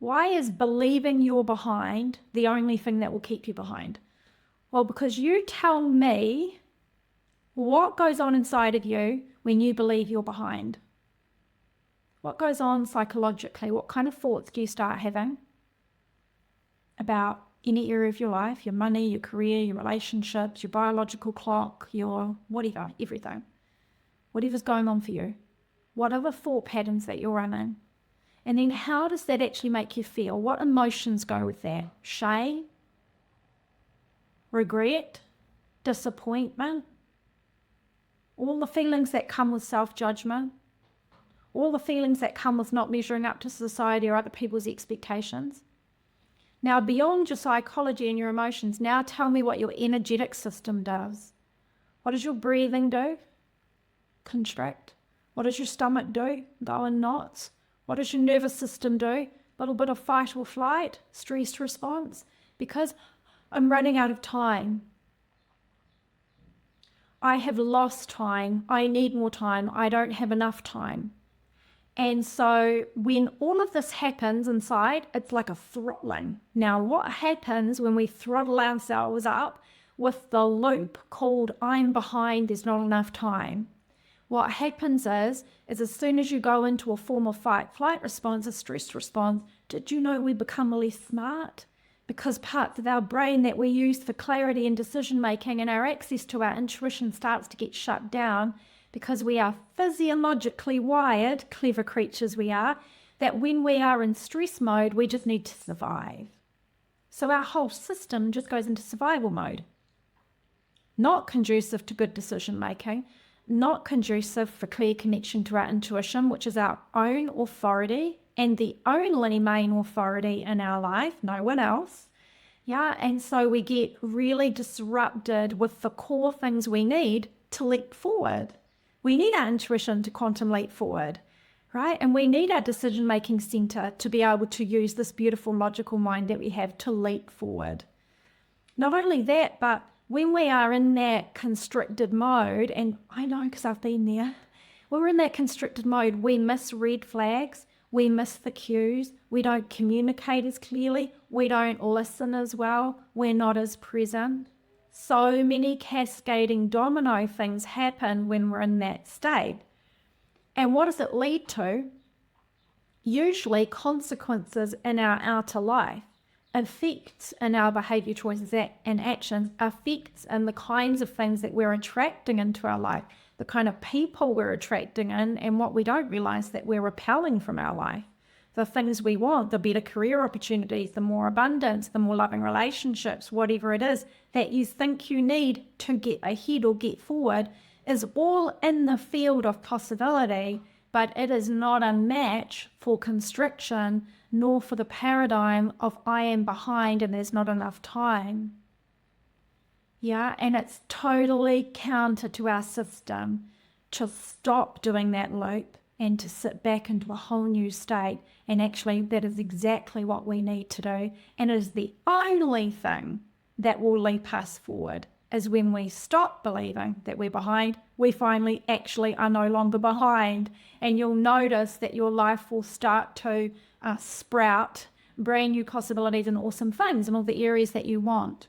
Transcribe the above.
Why is believing you're behind the only thing that will keep you behind? Well, because you tell me what goes on inside of you when you believe you're behind. What goes on psychologically? What kind of thoughts do you start having about any area of your life, your money, your career, your relationships, your biological clock, your whatever, everything? Whatever's going on for you. What are the thought patterns that you're running? And then how does that actually make you feel? What emotions go with that? Shame? Regret? Disappointment? All the feelings that come with self-judgment? All the feelings that come with not measuring up to society or other people's expectations? Now, beyond your psychology and your emotions, now tell me what your energetic system does. What does your breathing do? Constrict. What does your stomach do? Go in knots. What does your nervous system do? A little bit of fight or flight, stress response. Because I'm running out of time. I have lost time. I need more time. I don't have enough time. And so when all of this happens inside, it's like a throttling. Now, what happens when we throttle ourselves up with the loop called I'm behind, there's not enough time? What happens is as soon as you go into a form of fight-flight response, a stress response, did you know we become less smart? Because parts of our brain that we use for clarity and decision-making and our access to our intuition starts to get shut down because we are physiologically wired, clever creatures we are, that when we are in stress mode, we just need to survive. So our whole system just goes into survival mode. Not conducive to good decision-making, not conducive for clear connection to our intuition, which is our own authority and the only main authority in our life, no one else. Yeah, and so we get really disrupted with the core things we need to leap forward. We need our intuition to quantum leap forward, right? And we need our decision-making center to be able to use this beautiful logical mind that we have to leap forward. Not only that, but when we are in that constricted mode, and I know because I've been there, when we're in that constricted mode, we miss red flags, we miss the cues, we don't communicate as clearly, we don't listen as well, we're not as present. So many cascading domino things happen when we're in that state. And what does it lead to? Usually consequences in our outer life, effects in our behavior choices and actions, effects in the kinds of things that we're attracting into our life, the kind of people we're attracting in, and what we don't realize that we're repelling from our life. The things we want, the better career opportunities, the more abundance, the more loving relationships, whatever it is that you think you need to get ahead or get forward, is all in the field of possibility, but it is not a match for constriction, nor for the paradigm of I am behind and there's not enough time. Yeah, and it's totally counter to our system to stop doing that loop and to sit back into a whole new state. And actually, that is exactly what we need to do. And it is the only thing that will leap us forward, is when we stop believing that we're behind, we finally actually are no longer behind. And you'll notice that your life will start to sprout brand new possibilities and awesome things in all the areas that you want.